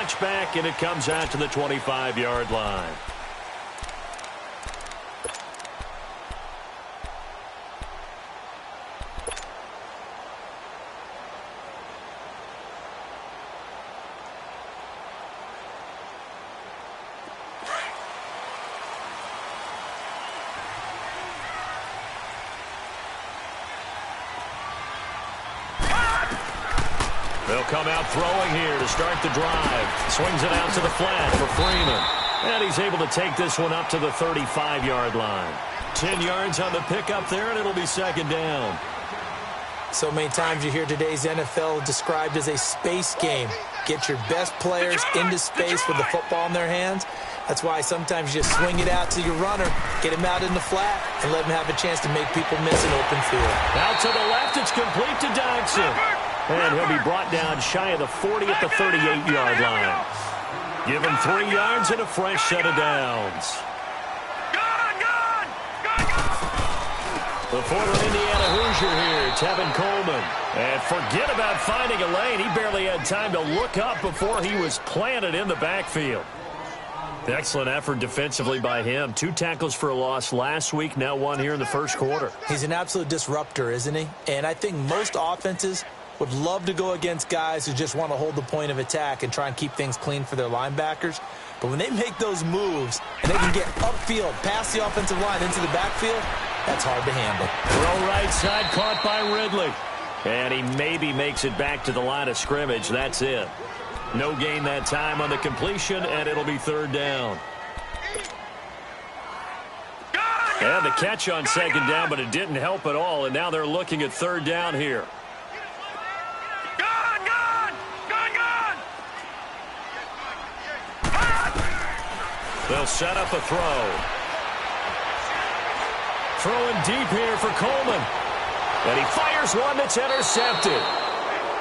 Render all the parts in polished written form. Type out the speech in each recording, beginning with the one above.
touchback, and it comes out to the 25-yard line. They'll come out throwing here to start the drive. Swings it out to the flat for Freeman. And he's able to take this one up to the 35-yard line. 10 yards on the pickup there, and it'll be second down. So many times you hear today's NFL described as a space game. Get your best players into space with the football in their hands. That's why sometimes you just swing it out to your runner, get him out in the flat, and let him have a chance to make people miss an open field. Out to the left, it's complete to Dodson. And he'll be brought down shy of the 40 at the 38-yard line. Give him 3 yards and a fresh set of downs. The former Indiana Hoosier here, Tevin Coleman. And forget about finding a lane. He barely had time to look up before he was planted in the backfield. Excellent effort defensively by him. 2 tackles for a loss last week, now 1 here in the first quarter. He's an absolute disruptor, isn't he? And I think most offenses would love to go against guys who just want to hold the point of attack and try and keep things clean for their linebackers. But when they make those moves and they can get upfield, past the offensive line into the backfield, that's hard to handle. Throw right side, caught by Ridley. And he maybe makes it back to the line of scrimmage. That's it. No gain that time on the completion, and it'll be third down. And the catch on second down, but it didn't help at all. And now they're looking at third down here. They'll set up a throw. Throwing deep here for Coleman. And he fires one that's intercepted.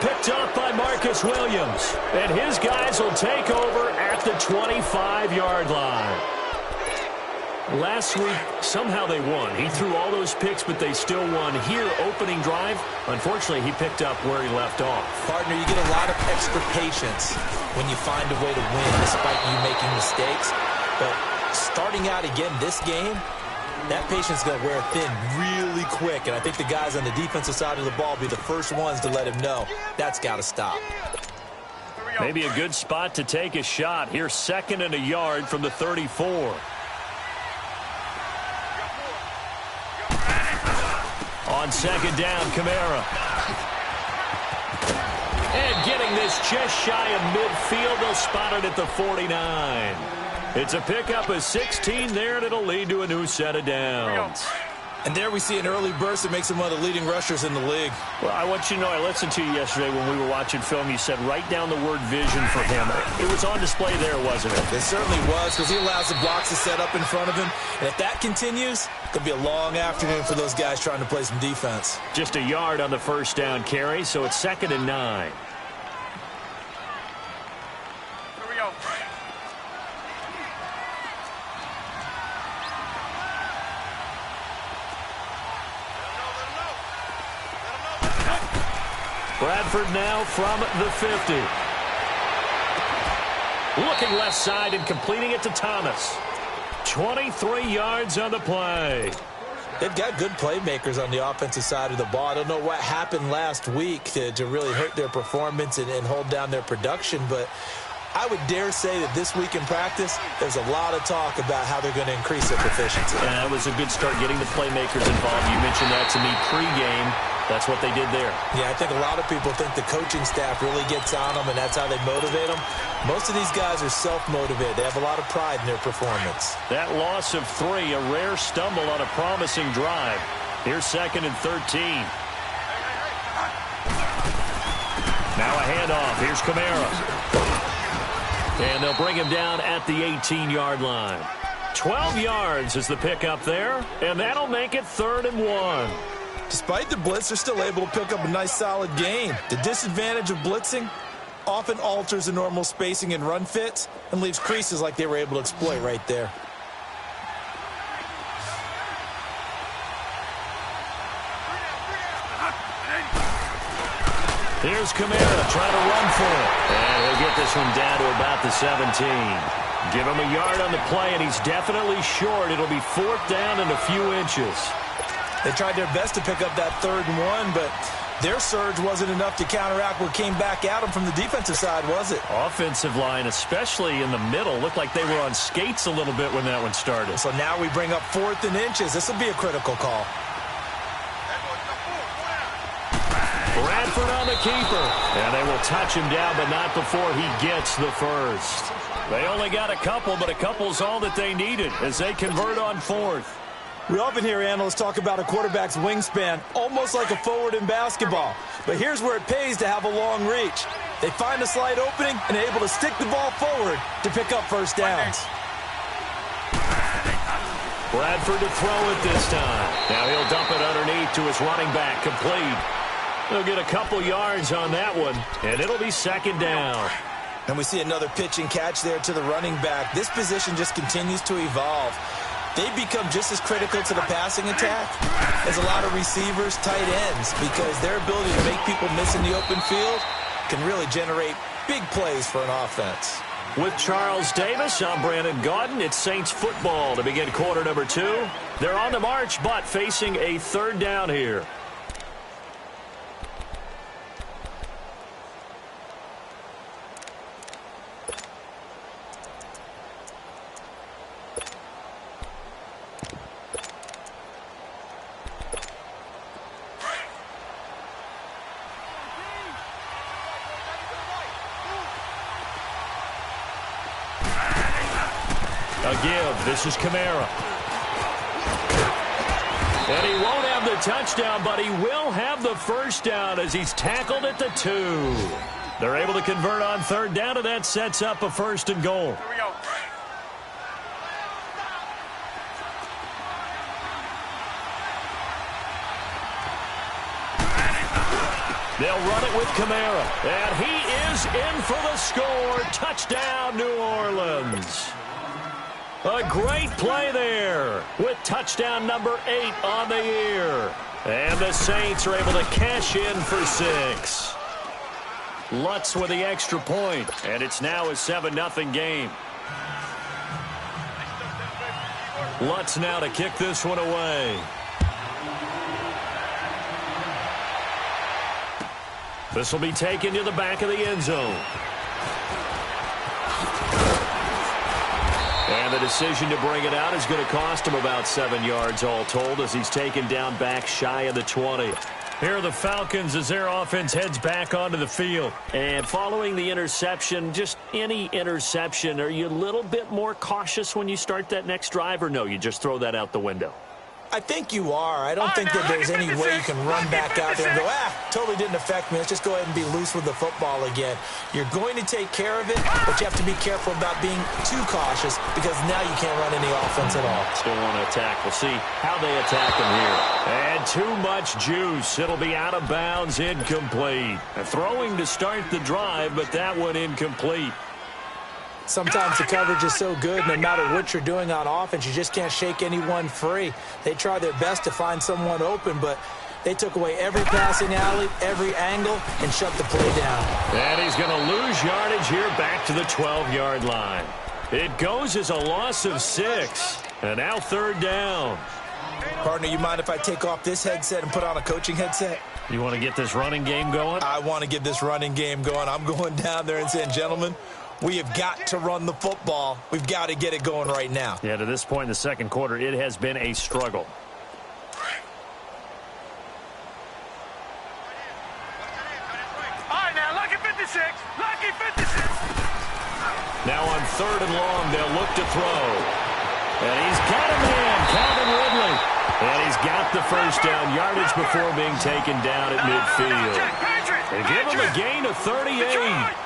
Picked up by Marcus Williams. And his guys will take over at the 25-yard line. Last week, somehow they won. He threw all those picks, but they still won. Here, opening drive, unfortunately, he picked up where he left off. Partner, you get a lot of extra patience when you find a way to win despite you making mistakes. But starting out again this game, that patience is going to wear thin really quick. And I think the guys on the defensive side of the ball will be the first ones to let him know that's got to stop. Maybe a good spot to take a shot. Here's 2nd and a yard from the 34. On second down, Kamara. And getting this just shy of midfield, they'll spot it at the 49. It's a pickup of 16 there, and it'll lead to a new set of downs. And there we see an early burst that makes him one of the leading rushers in the league. Well, I want you to know, I listened to you yesterday when we were watching film. You said write down the word vision for him. It was on display there, wasn't it? It certainly was, because he allows the blocks to set up in front of him. And if that continues, it'll be a long afternoon for those guys trying to play some defense. Just a yard on the first down carry, so it's 2nd and 9. Bradford now from the 50. Looking left side and completing it to Thomas. 23 yards on the play. They've got good playmakers on the offensive side of the ball. I don't know what happened last week to really hurt their performance and hold down their production, but I would dare say that this week in practice, there's a lot of talk about how they're going to increase their proficiency. Yeah, that was a good start getting the playmakers involved. You mentioned that to me pregame. That's what they did there. Yeah, I think a lot of people think the coaching staff really gets on them, and that's how they motivate them. Most of these guys are self-motivated. They have a lot of pride in their performance. That loss of 3, a rare stumble on a promising drive. Here's 2nd and 13. Now a handoff. Here's Kamara. And they'll bring him down at the 18-yard line. 12 yards is the pickup there, and that'll make it 3rd and 1. Despite the blitz, they're still able to pick up a nice, solid gain. The disadvantage of blitzing often alters the normal spacing and run fits and leaves creases like they were able to exploit right there. Here's Kamara trying to run for it. And he'll get this one down to about the 17. Give him a yard on the play, and he's definitely short. It'll be 4th down and a few inches. They tried their best to pick up that 3rd and 1, but their surge wasn't enough to counteract what came back at them from the defensive side, was it? Offensive line, especially in the middle, looked like they were on skates a little bit when that one started. So now we bring up 4th and inches. This will be a critical call. Bradford on the keeper. And they will touch him down, but not before he gets the first. They only got a couple, but a couple's all that they needed as they convert on 4th. We often hear analysts talk about a quarterback's wingspan, almost like a forward in basketball. But here's where it pays to have a long reach. They find a slight opening and are able to stick the ball forward to pick up first downs. Bradford to throw it this time. Now he'll dump it underneath to his running back, complete. He'll get a couple yards on that one, and it'll be 2nd down. And we see another pitch and catch there to the running back. This position just continues to evolve. They become just as critical to the passing attack as a lot of receivers, tight ends, because their ability to make people miss in the open field can really generate big plays for an offense. With Charles Davis, I'm Brandon Gaudin. It's Saints football to begin quarter number 2. They're on the march, but facing a 3rd down here. A give. This is Kamara. And he won't have the touchdown, but he will have the first down as he's tackled at the 2. They're able to convert on 3rd down, and that sets up a 1st and goal. Here we go. They'll run it with Kamara. And he is in for the score. Touchdown, New Orleans. A great play there with touchdown number 8 on the year. And the Saints are able to cash in for 6. Lutz with the extra point, and it's now a 7-0 game. Lutz now to kick this one away. This will be taken to the back of the end zone. And the decision to bring it out is going to cost him about 7 yards all told as he's taken down back shy of the 20. Here are the Falcons as their offense heads back onto the field. And following the interception, just any interception, are you a little bit more cautious when you start that next drive, or no, you just throw that out the window? I think you are. I don't think that there's any way you can run back out there and go, totally didn't affect me. Let's just go ahead and be loose with the football again. You're going to take care of it, but you have to be careful about being too cautious because now you can't run any offense at all. Still want to attack. We'll see how they attack him here. And too much juice. It'll be out of bounds, incomplete. Throwing to start the drive, but that one incomplete. Sometimes the coverage is so good, no matter what you're doing on offense, you just can't shake anyone free. They try their best to find someone open, but they took away every passing alley, every angle, and shut the play down. And he's going to lose yardage here back to the 12-yard line. It goes as a loss of 6, and now 3rd down. Partner, you mind if I take off this headset and put on a coaching headset? You want to get this running game going? I want to get this running game going. I'm going down there and saying, gentlemen, we have got to run the football. We've got to get it going right now. Yeah, to this point in the second quarter, it has been a struggle. All right, now, lucky 56. Lucky 56. Now on 3rd and long, they'll look to throw. And he's got a man, Calvin Ridley. And he's got the first down, yardage before being taken down at midfield. They give him a gain of 38.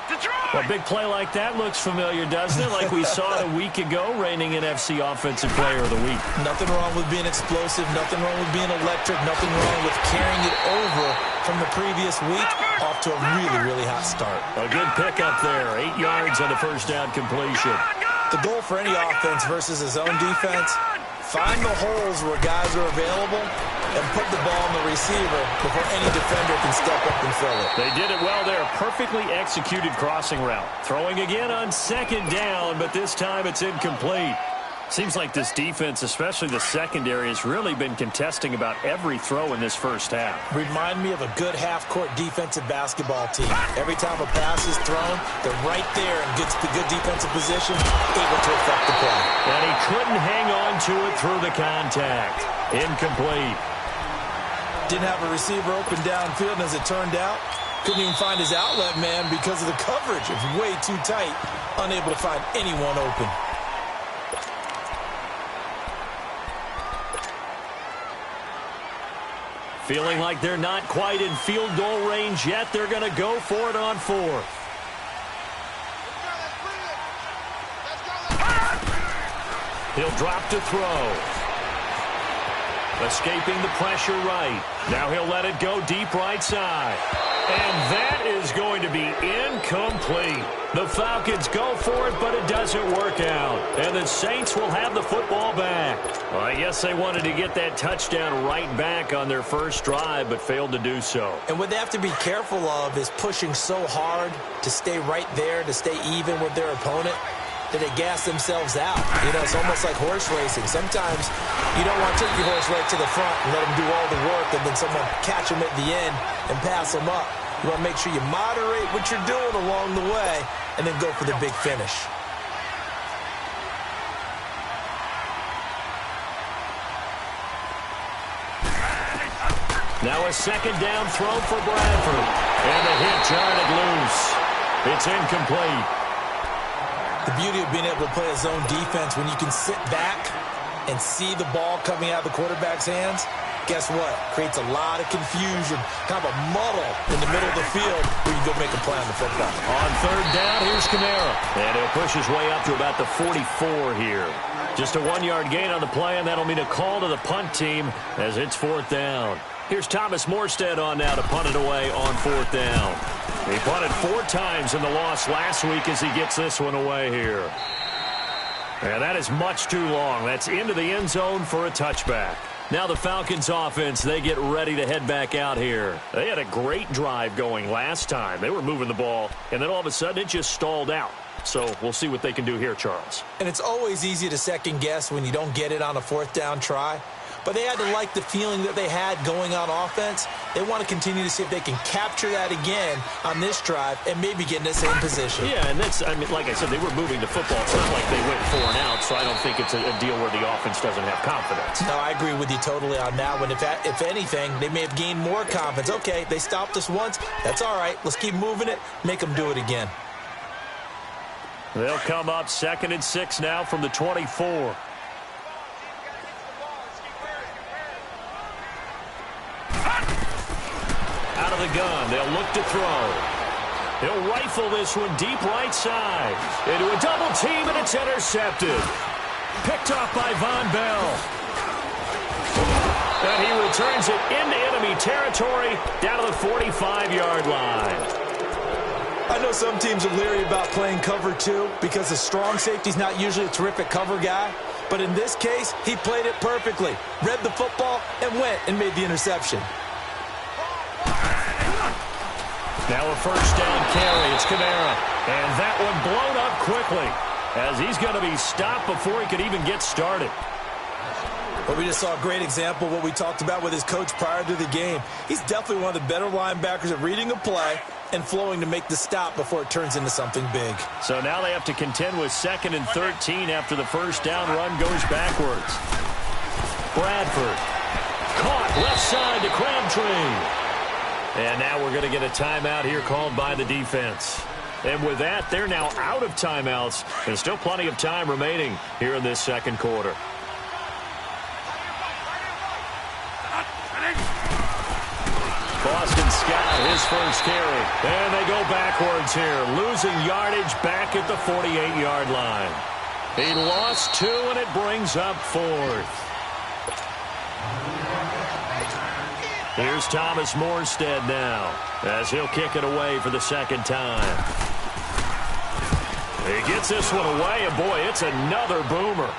A big play like that looks familiar, doesn't it? Like we saw it a week ago, reigning NFC Offensive Player of the Week. Nothing wrong with being explosive. Nothing wrong with being electric. Nothing wrong with carrying it over from the previous week off to a really, really hot start. A good pickup there. 8 yards on the first down completion. The goal for any offense versus his own defense, Find the holes where guys are available and put the ball on the receiver before any defender can step up and fill it. They did it well there. Perfectly executed crossing route. Throwing again on second down, but this time it's incomplete. Seems like this defense, especially the secondary, has really been contesting about every throw in this first half. Remind me of a good half-court defensive basketball team. Every time a pass is thrown, they're right there and gets the good defensive position, able to affect the play. And he couldn't hang on to it through the contact. Incomplete. Didn't have a receiver open downfield, and as it turned out, couldn't even find his outlet man because of the coverage. It's way too tight, unable to find anyone open. Feeling like they're not quite in field goal range yet. They're going to go for it on fourth. He'll drop to throw. Escaping the pressure right. Now he'll let it go deep right side. And that is going to be incomplete. The Falcons go for it, but it doesn't work out. And the Saints will have the football back. Well, I guess they wanted to get that touchdown right back on their first drive, but failed to do so. And what they have to be careful of is pushing so hard to stay right there, to stay even with their opponent, that they gas themselves out. You know, it's almost like horse racing. Sometimes you don't want to take your horse right to the front and let them do all the work, and then someone catch them at the end and pass them up. You want to make sure you moderate what you're doing along the way and then go for the big finish. Now a second down throw for Bradford. And the hit jarred it loose. It's incomplete. The beauty of being able to play a zone defense when you can sit back and see the ball coming out of the quarterback's hands, guess what? Creates a lot of confusion, kind of a muddle in the middle of the field where you go make a play on the football. On third down, here's Kamara. And he'll push his way up to about the 44 here. Just a 1-yard gain on the play, and that'll mean a call to the punt team as it's fourth down. Here's Thomas Morstead on now to punt it away on fourth down. He punted 4 times in the loss last week as he gets this one away here. And that is much too long. That's into the end zone for a touchback. Now the Falcons offense, they get ready to head back out here. They had a great drive going last time. They were moving the ball, and then all of a sudden it just stalled out. So we'll see what they can do here, Charles. And it's always easy to second guess when you don't get it on a fourth down try. But they had to like the feeling that they had going on offense. They want to continue to see if they can capture that again on this drive and maybe get in the same position. Yeah, and that's, I mean, like I said, they were moving the football. It's not like they went 4 and out, so I don't think it's a deal where the offense doesn't have confidence. No, I agree with you totally on that one. If anything, they may have gained more confidence. Okay, they stopped us once. That's all right. Let's keep moving it. Make them do it again. They'll come up 2nd and 6 now from the 24. Out of the gun, they'll look to throw. He'll rifle this one deep right side. Into a double team, and it's intercepted. Picked off by Von Bell. And he returns it into enemy territory down to the 45-yard line. I know some teams are leery about playing cover 2 because a strong safety's not usually a terrific cover guy. But in this case, he played it perfectly. Read the football and went and made the interception. Now a first down carry. It's Kamara. And that one blown up quickly as he's going to be stopped before he could even get started. Well, we just saw a great example of what we talked about with his coach prior to the game. He's definitely one of the better linebackers at reading a play and flowing to make the stop before it turns into something big. So now they have to contend with 2nd and 13 after the first down run goes backwards. Bradford. Caught left side to Crabtree. And now we're going to get a timeout here called by the defense. And with that, they're now out of timeouts. And still plenty of time remaining here in this second quarter. Boston Scott, his first carry. And they go backwards here, losing yardage back at the 48-yard line. He lost 2, and it brings up 4th. Here's Thomas Morstead now, as he'll kick it away for the second time. He gets this one away, and boy, it's another boomer.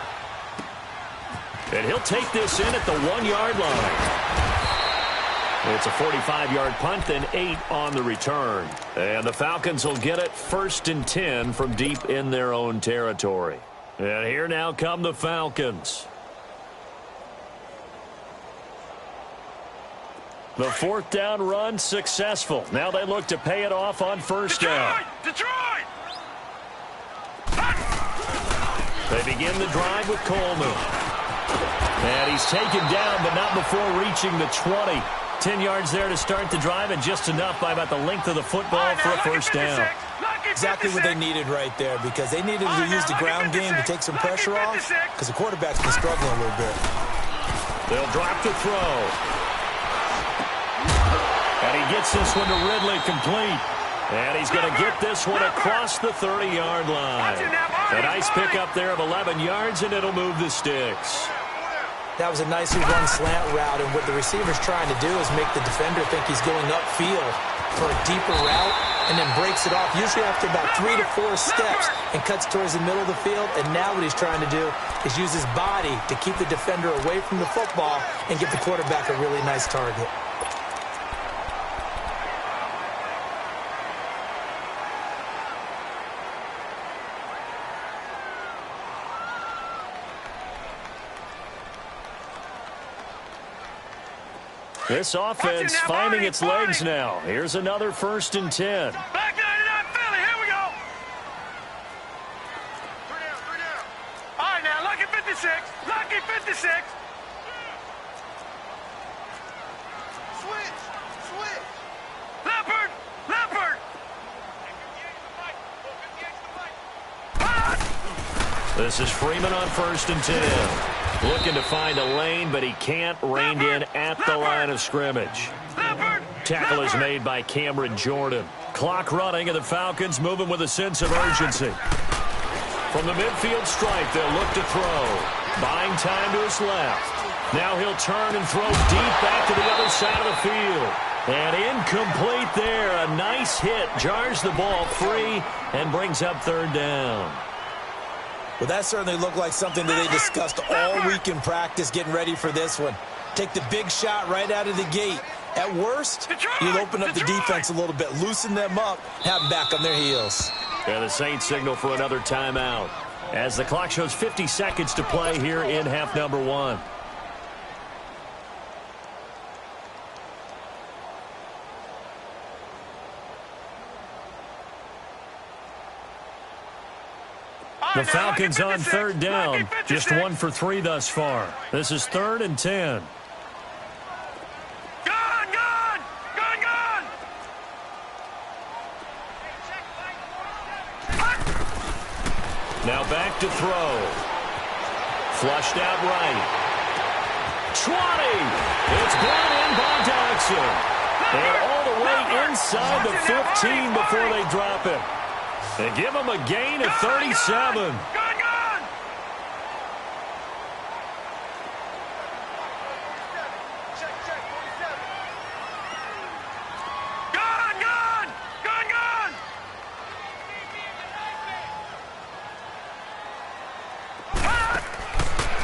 And he'll take this in at the 1-yard line. It's a 45-yard punt, then 8 on the return. And the Falcons will get it 1st and 10 from deep in their own territory. And here now come the Falcons. The 4th down run successful. Now they look to pay it off on 1st down. Detroit! They begin the drive with Coleman. And he's taken down, but not before reaching the 20. 10 yards there to start the drive, and just enough by about the length of the football for a 1st down. Exactly what they needed right there, because they needed to use the ground game to take some pressure off, because the quarterback's been struggling a little bit. They'll drop the throw. And he gets this one to Ridley complete. And he's going to get this one across the 30-yard line. A nice pickup there of 11 yards, and it'll move the sticks. That was a nicely run slant route, and what the receiver's trying to do is make the defender think he's going upfield for a deeper route, and then breaks it off, usually after about 3 to 4 steps, and cuts towards the middle of the field. And now what he's trying to do is use his body to keep the defender away from the football and give the quarterback a really nice target. This offense finding its legs now. Here's another 1st and 10. Back 99 Philly, here we go. 3 down. All right, now, lucky 56. Lucky 56. Switch. Leopard. This is Freeman on 1st and 10. Looking to find a lane, but he can't rein in at the line of scrimmage. Tackle is made by Cameron Jordan. Clock running, and the Falcons moving with a sense of urgency. From the midfield stripe, they'll look to throw. Buying time to his left. Now he'll turn and throw deep back to the other side of the field. And incomplete there. A nice hit. Jars the ball free and brings up 3rd down. Well, that certainly looked like something that they discussed all week in practice getting ready for this one. Take the big shot right out of the gate. At worst, you'll open up the defense a little bit, loosen them up, have them back on their heels. And the Saints signal for another timeout as the clock shows 50 seconds to play here in half number 1. The Falcons on 3rd down. Just 1 for 3 thus far. This is 3rd and 10. Gone! Now back to throw. Flushed out right. 20! It's brought in by Dodson. And all the way inside the 15 before they drop it. They give him a gain of 37.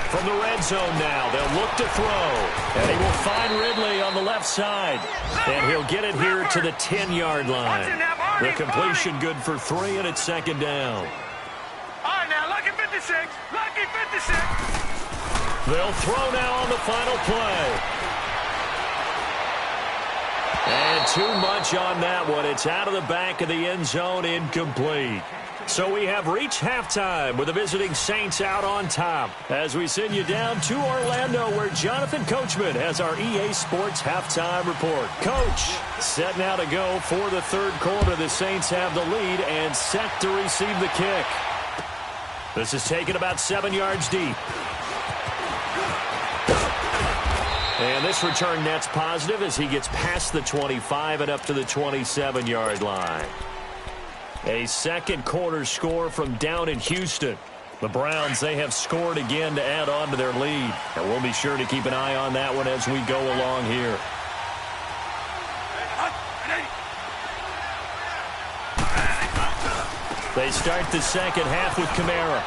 From the red zone now, they'll look to throw. And he will find Ridley on the left side. And he'll get it here to the 10-yard line. The completion good for 3, and it's 2nd down. All right, now, lucky 56. Lucky 56. They'll throw now on the final play. And too much on that one. It's out of the back of the end zone, incomplete. So we have reached halftime with the visiting Saints out on top as we send you down to Orlando where Jonathan Coachman has our EA Sports halftime report. Coach, set now to go for the 3rd quarter. The Saints have the lead and set to receive the kick. This is taken about 7 yards deep. And this return net's positive as he gets past the 25 and up to the 27-yard line. A 2nd quarter score from down in Houston. The Browns, they have scored again to add on to their lead. And we'll be sure to keep an eye on that one as we go along here. They start the second half with Kamara.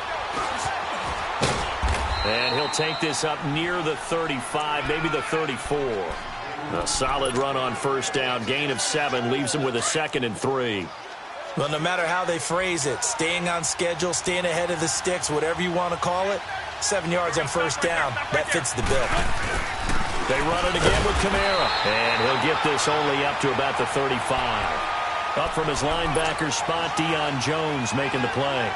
And he'll take this up near the 35, maybe the 34. A solid run on first down. Gain of 7 leaves him with a 2nd and 3. Well, no matter how they phrase it, staying on schedule, staying ahead of the sticks, whatever you want to call it, 7 yards on first down, that fits the bill. They run it again with Kamara. And he'll get this only up to about the 35. Up from his linebacker spot, Deion Jones making the play.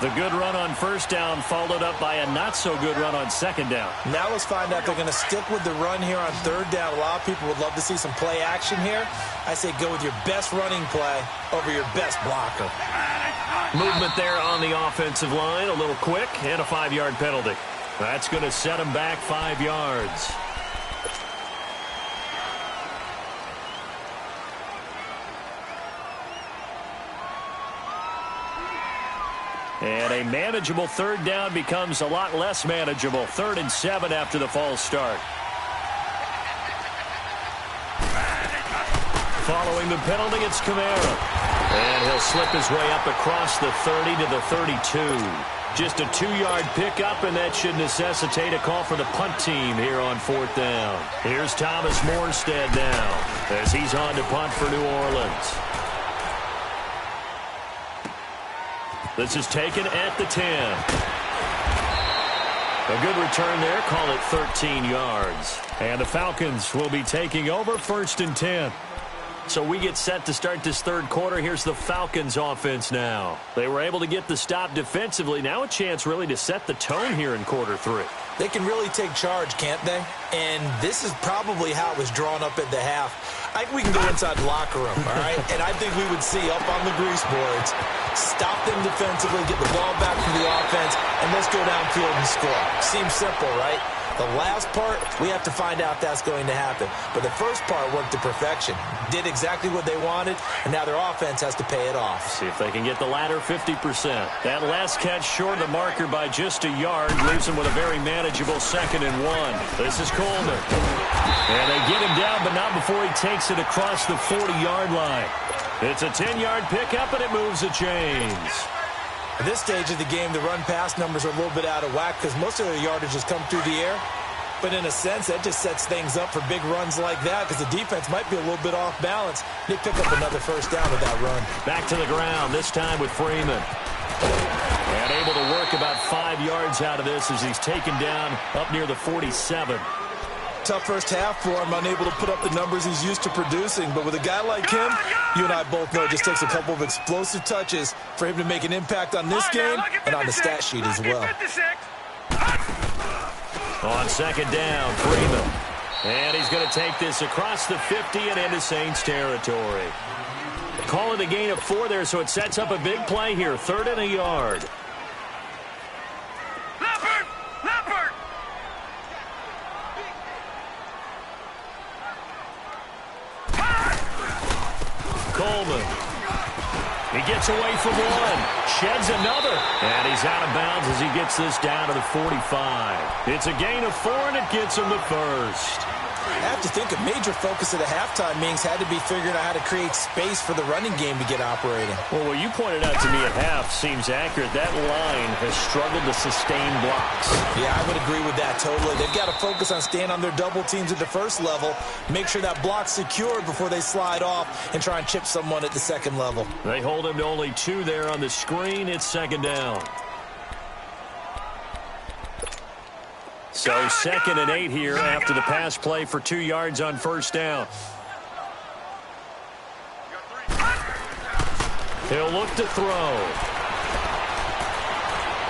The good run on first down followed up by a not-so-good run on second down. Now let's find out if they're going to stick with the run here on third down. A lot of people would love to see some play action here. I say go with your best running play over your best blocker. Movement there on the offensive line, a little quick, and a 5-yard penalty. That's going to set him back 5 yards. And a manageable third down becomes a lot less manageable. 3rd and 7 after the false start. Following the penalty, it's Kamara. And he'll slip his way up across the 30 to the 32. Just a 2-yard pickup, and that should necessitate a call for the punt team here on 4th down. Here's Thomas Morstead now as he's on to punt for New Orleans. This is taken at the 10. A good return there. Call it 13 yards. And the Falcons will be taking over 1st and 10. So we get set to start this third quarter. Here's the Falcons offense now. They were able to get the stop defensively. Now a chance really to set the tone here in quarter 3. They can really take charge, can't they? And this is probably how it was drawn up at the half. I think we can go inside the locker room, all right? And I think we would see up on the grease boards, stop them defensively, get the ball back from the offense, and let's go downfield and score. Seems simple, right? The last part, we have to find out if that's going to happen. But the first part worked to perfection. Did exactly what they wanted, and now their offense has to pay it off. See if they can get the latter 50%. That last catch short of the marker by just a yard leaves them with a very manageable 2nd and 1. This is Coleman. And they get him down, but not before he takes it across the 40-yard line. It's a 10-yard pickup, and it moves the chains. At this stage of the game, the run-pass numbers are a little bit out of whack because most of their yardage has come through the air. But in a sense, that just sets things up for big runs like that because the defense might be a little bit off balance. They pick up another first down with that run. Back to the ground, this time with Freeman. And able to work about 5 yards out of this as he's taken down up near the 47. Tough first half for him, unable to put up the numbers he's used to producing. But with a guy like him, you and I both know it just takes a couple of explosive touches for him to make an impact on this game and on the stat sheet as well. On 2nd down, Freeman. And he's going to take this across the 50 and into Saints territory. Call it a gain of 4 there, so it sets up a big play here. 3rd and a yard. Coleman. He gets away from one. Sheds another. And he's out of bounds as he gets this down to the 45. It's a gain of 4, and it gets him the first. I have to think a major focus of the halftime meetings had to be figuring out how to create space for the running game to get operating. Well, what you pointed out to me at half seems accurate. That line has struggled to sustain blocks. Yeah, I would agree with that totally. They've got to focus on staying on their double teams at the first level, make sure that block's secured before they slide off and try and chip someone at the second level. They hold him to only 2 there on the screen. It's 2nd down. So 2nd and 8 here after the pass play for 2 yards on first down. He'll look to throw.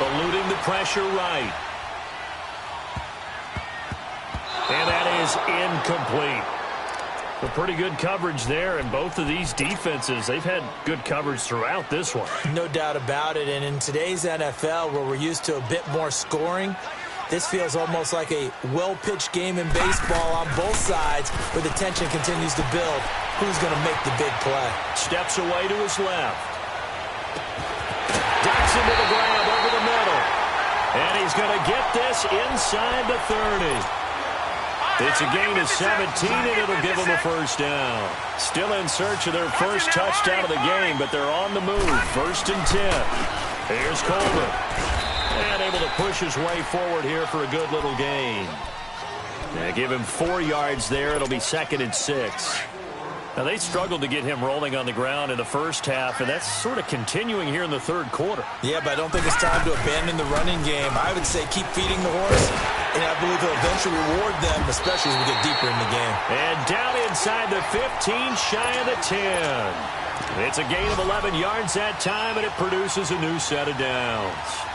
Eluding the pressure right. And that is incomplete. A pretty good coverage there, and both of these defenses, they've had good coverage throughout this one. No doubt about it, and in today's NFL where we're used to a bit more scoring, this feels almost like a well-pitched game in baseball on both sides where the tension continues to build. Who's going to make the big play? Steps away to his left. Ducks into the grab over the middle. And he's going to get this inside the 30. It's a gain of 17, and it'll give them a first down. Still in search of their first touchdown of the game, but they're on the move. 1st and 10. Here's Coleman. And able to push his way forward here for a good little gain. Give him 4 yards there. It'll be 2nd and 6. Now, they struggled to get him rolling on the ground in the first half, and that's sort of continuing here in the third quarter. Yeah, but I don't think it's time to abandon the running game. I would say keep feeding the horse, and I believe he'll eventually reward them, especially as we get deeper in the game. And down inside the 15, shy of the 10. It's a gain of 11 yards that time, and it produces a new set of downs.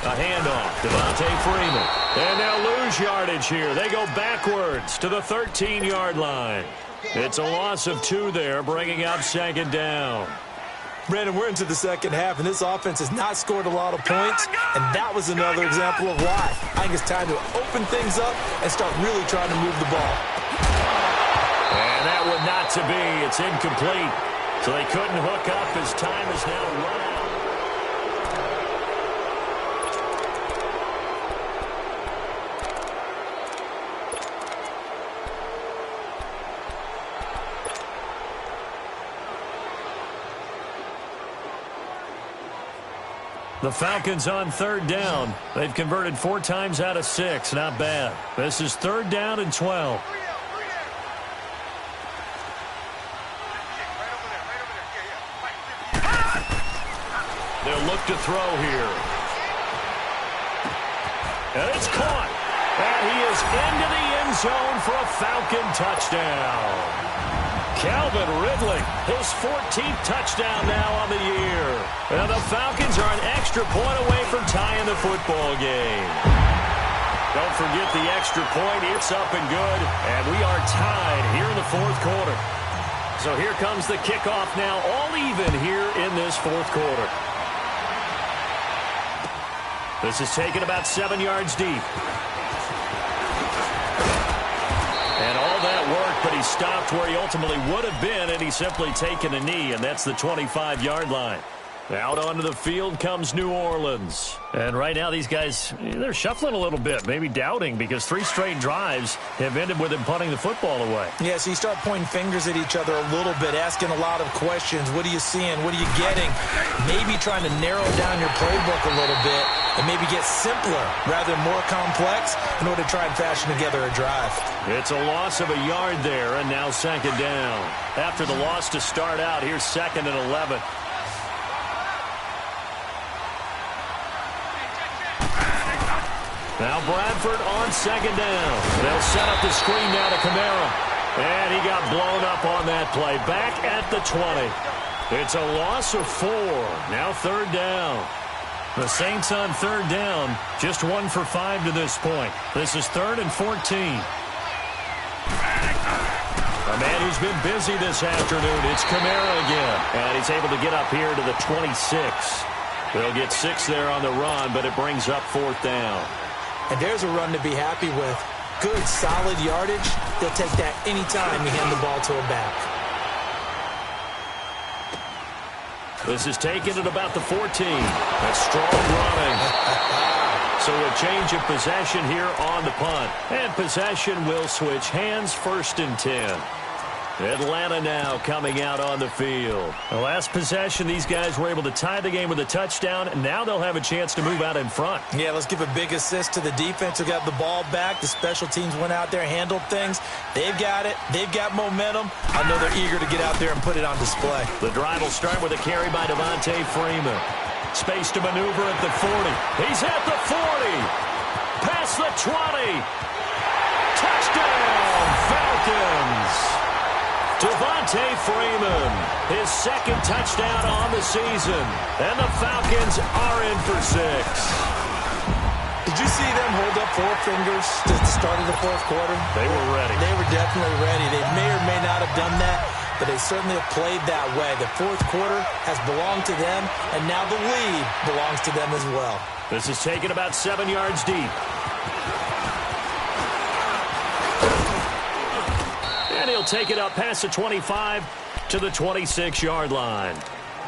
A handoff, Devontae Freeman. And they'll lose yardage here. They go backwards to the 13-yard line. It's a loss of 2 there, bringing up 2nd down. Brandon, we're into the second half, and this offense has not scored a lot of points, and that was another example of why. I think it's time to open things up and start really trying to move the ball. And that one not to be. It's incomplete. So they couldn't hook up as time is now run out. The Falcons on 3rd down. They've converted 4 times out of 6. Not bad. This is 3rd down and 12. They'll look to throw here. And it's caught. And he is into the end zone for a Falcon touchdown. Calvin Ridley, his 14th touchdown now on the year. And the Falcons are an extra point away from tying the football game. Don't forget the extra point. It's up and good. And we are tied here in the 4th quarter. So here comes the kickoff now, all even here in this 4th quarter. This is taken about 7 yards deep. And all that work, but he stopped where he ultimately would have been, and he's simply taken a knee, and that's the 25-yard line. Out onto the field comes New Orleans. And right now these guys, they're shuffling a little bit, maybe doubting, because 3 straight drives have ended with him punting the football away. Yeah, so you start pointing fingers at each other a little bit, asking a lot of questions. What are you seeing? What are you getting? Maybe trying to narrow down your playbook a little bit and maybe get simpler rather than more complex in order to try and fashion together a drive. It's a loss of a yard there, and now 2nd down. After the loss to start out, here's 2nd and 11. Now Bradford on 2nd down. They'll set up the screen now to Kamara. And he got blown up on that play. Back at the 20. It's a loss of 4. Now 3rd down. The Saints on 3rd down. Just 1 for 5 to this point. This is 3rd and 14. A man who's been busy this afternoon. It's Kamara again. And he's able to get up here to the 26. They'll get 6 there on the run, but it brings up 4th down. And there's a run to be happy with. Good, solid yardage. They'll take that anytime you hand the ball to a back. This is taken at about the 14. That's strong running. So a change of possession here on the punt. And possession will switch hands, 1st and 10. Atlanta now coming out on the field. The last possession, these guys were able to tie the game with a touchdown, and now they'll have a chance to move out in front. Yeah, let's give a big assist to the defense who got the ball back. The special teams went out there, handled things. They've got it. They've got momentum. I know they're eager to get out there and put it on display. The drive will start with a carry by Devontae Freeman. Space to maneuver at the 40. He's at the 40. Past the 20. Touchdown, Falcons. Devontae Freeman, his 2nd touchdown on the season. And the Falcons are in for 6. Did you see them hold up 4 fingers at the start of the 4th quarter? They were ready. They were definitely ready. They may or may not have done that, but they certainly have played that way. The 4th quarter has belonged to them, and now the lead belongs to them as well. This is taken about 7 yards deep. And he'll take it up past the 25 to the 26-yard line.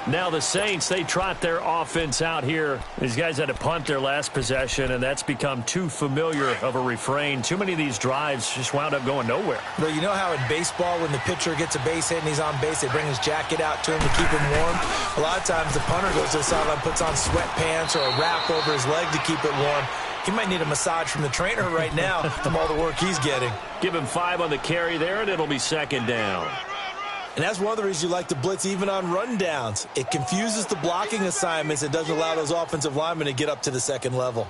Now the Saints, they trot their offense out here. These guys had to punt their last possession, and that's become too familiar of a refrain. Too many of these drives just wound up going nowhere. Well, you know how in baseball when the pitcher gets a base hit and he's on base, they bring his jacket out to him to keep him warm? A lot of times the punter goes to the sideline, puts on sweatpants or a wrap over his leg to keep it warm. He might need a massage from the trainer right now from all the work he's getting. Give him 5 on the carry there, and it'll be second down. And that's one of the reasons you like to blitz even on rundowns. It confuses the blocking assignments. It doesn't allow those offensive linemen to get up to the second level.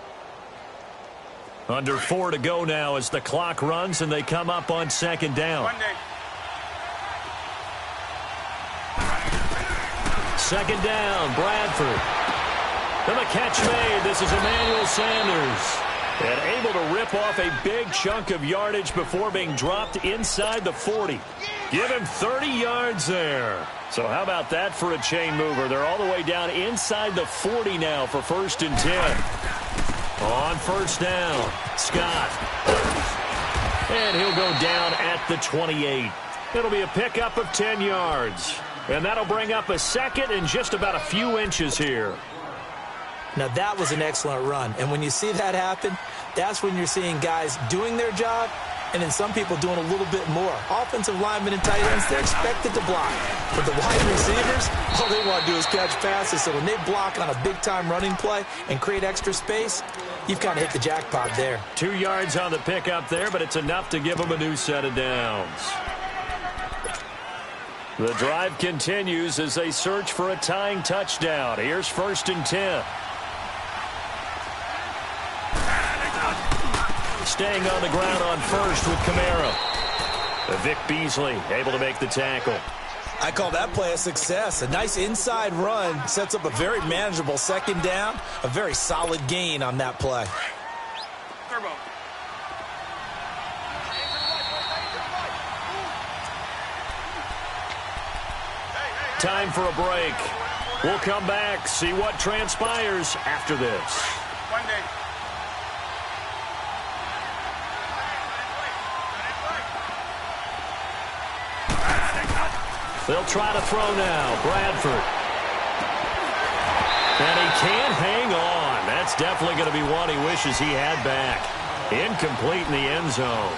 Under 4 to go now as the clock runs and they come up on second down. Second down, Bradford. And the catch made. This is Emmanuel Sanders. And able to rip off a big chunk of yardage before being dropped inside the 40. Give him 30 yards there. So how about that for a chain mover? They're all the way down inside the 40 now for 1st and 10. On 1st down, Scott. And he'll go down at the 28. It'll be a pickup of 10 yards. And that'll bring up a 2nd and just about a few inches here. Now, that was an excellent run. And when you see that happen, that's when you're seeing guys doing their job and then some people doing a little bit more. Offensive linemen and tight ends, they're expected to block. But the wide receivers, all they want to do is catch passes. So when they block on a big-time running play and create extra space, you've kind of hit the jackpot there. 2 yards on the pickup there, but it's enough to give them a new set of downs. The drive continues as they search for a tying touchdown. Here's 1st and 10. Staying on the ground on 1st with Kamara. Vic Beasley able to make the tackle. I call that play a success. A nice inside run sets up a very manageable 2nd down. A very solid gain on that play. Turbo. Time for a break. We'll come back, see what transpires after this. One day. They'll try to throw now. Bradford. And he can't hang on. That's definitely going to be one he wishes he had back. Incomplete in the end zone.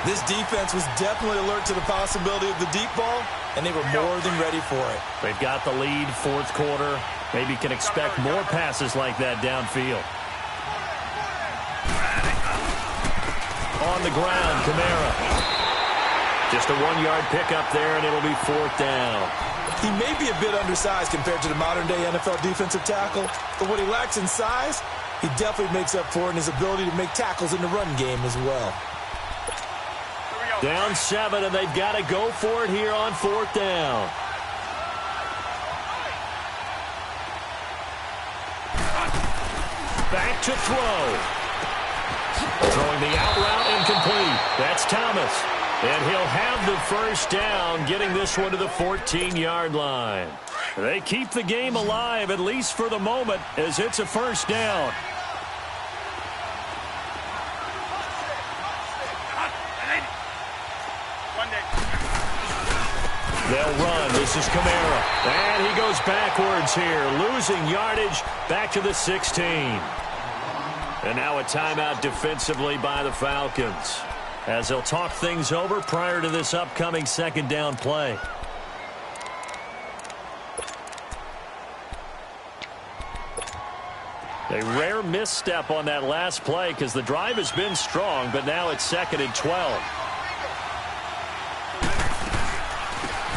This defense was definitely alert to the possibility of the deep ball, and they were more than ready for it. They've got the lead, 4th quarter. Maybe can expect more passes like that downfield. On the ground, Kamara. Just a 1-yard pickup there, and it'll be 4th down. He may be a bit undersized compared to the modern-day NFL defensive tackle, but what he lacks in size, he definitely makes up for in his ability to make tackles in the run game as well. Down 7, and they've got to go for it here on 4th down. Back to throw. Throwing the out route incomplete. That's Thomas. And he'll have the 1st down, getting this one to the 14-yard line. They keep the game alive, at least for the moment, as it's a 1st down. They'll run. This is Kamara. And he goes backwards here, losing yardage back to the 16. And now a timeout defensively by the Falcons, as they'll talk things over prior to this upcoming 2nd down play. A rare misstep on that last play because the drive has been strong, but now it's 2nd and 12.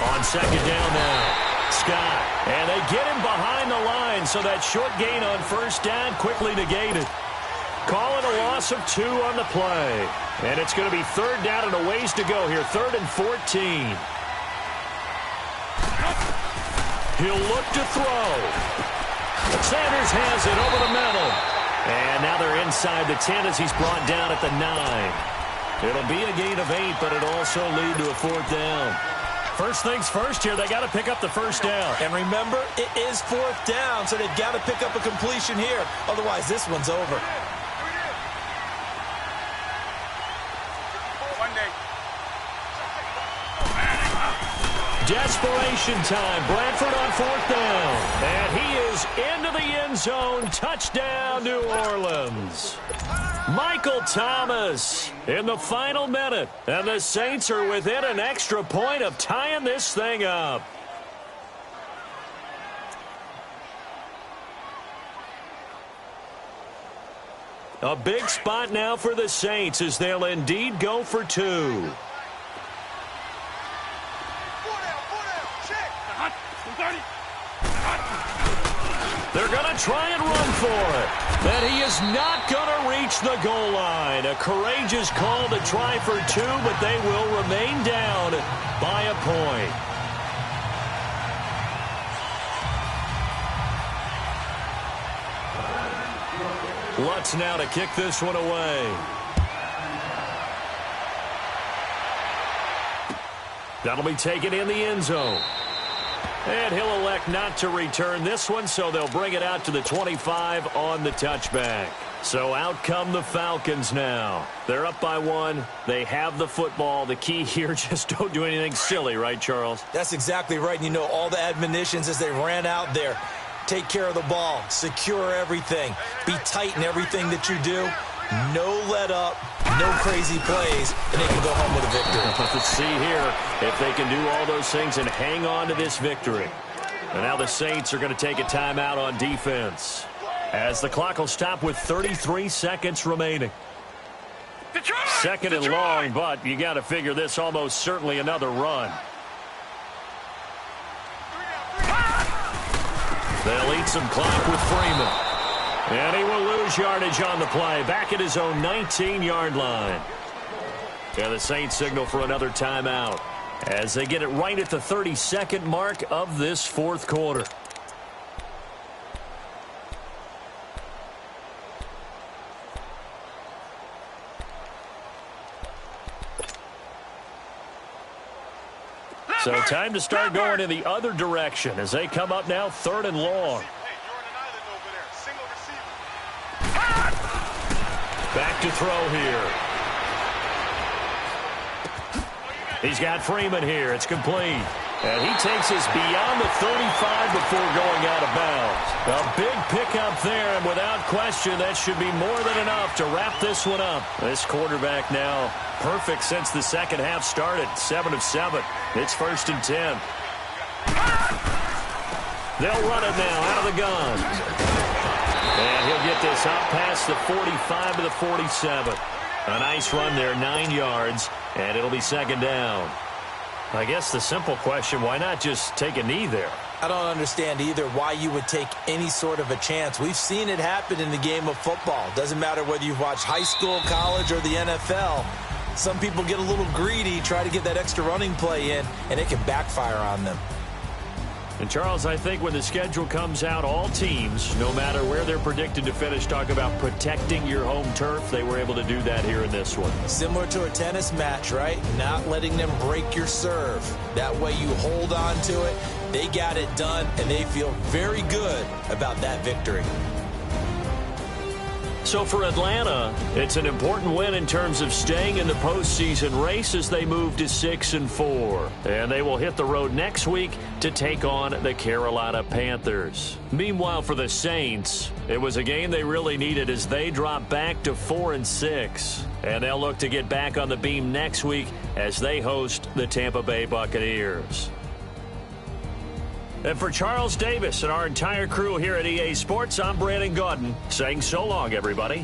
On 2nd down now, Scott. And they get him behind the line, so that short gain on 1st down quickly negated. Call it a loss of 2 on the play. And it's going to be 3rd down and a ways to go here, 3rd and 14. He'll look to throw. Sanders has it over the middle. And now they're inside the 10 as he's brought down at the 9. It'll be a gain of 8, but it'll also lead to a 4th down. First things first here, they got to pick up the 1st down. And remember, it is 4th down, so they've got to pick up a completion here. Otherwise, this one's over. desperation time. Bradford on 4th down. And he is into the end zone. Touchdown, New Orleans. Michael Thomas in the final minute. And the Saints are within an extra point of tying this thing up. A big spot now for the Saints as they'll indeed go for 2. They're going to try and run for it. And he is not going to reach the goal line. A courageous call to try for 2, but they will remain down by a point. Lutz now to kick this one away. That'll be taken in the end zone. And he'll elect not to return this one, so they'll bring it out to the 25 on the touchback. So out come the Falcons now. They're up by 1. They have the football. The key here, just don't do anything silly, right, Charles? That's exactly right. And you know, all the admonitions as they ran out there. Take care of the ball. Secure everything. Be tight in everything that you do. No let up. No crazy plays. And they can go home with a victory. Let's see here if they can do all those things and hang on to this victory. And now the Saints are going to take a timeout on defense, as the clock will stop with 33 seconds remaining. Detroit! 2nd and long, but you got to figure this almost certainly another run. They'll eat some clock with Freeman. And he will lose yardage on the play, back at his own 19-yard line. And the Saints signal for another timeout as they get it right at the 32nd mark of this 4th quarter. So time to start going in the other direction as they come up now 3rd and long. Back to throw here. He's got Freeman here. It's complete. And he takes us beyond the 35 before going out of bounds. A big pickup there, and without question, that should be more than enough to wrap this one up. This quarterback now perfect since the second half started. 7 of 7. It's 1st and 10. They'll run it now out of the gun. And he'll get this up past the 45 to the 47. A nice run there, 9 yards, and it'll be 2nd down. I guess the simple question, why not just take a knee there? I don't understand either why you would take any sort of a chance. We've seen it happen in the game of football. Doesn't matter whether you've watched high school, college, or the NFL. Some people get a little greedy, try to get that extra running play in, and it can backfire on them. And, Charles, I think when the schedule comes out, all teams, no matter where they're predicted to finish, talk about protecting your home turf. They were able to do that here in this one. Similar to a tennis match, right? Not letting them break your serve. That way you hold on to it. They got it done, and they feel very good about that victory. So for Atlanta, it's an important win in terms of staying in the postseason race as they move to 6-4. And they will hit the road next week to take on the Carolina Panthers. Meanwhile, for the Saints, it was a game they really needed as they drop back to 4-6. And they'll look to get back on the beam next week as they host the Tampa Bay Buccaneers. And for Charles Davis and our entire crew here at EA Sports, I'm Brandon Gaudin saying so long, everybody.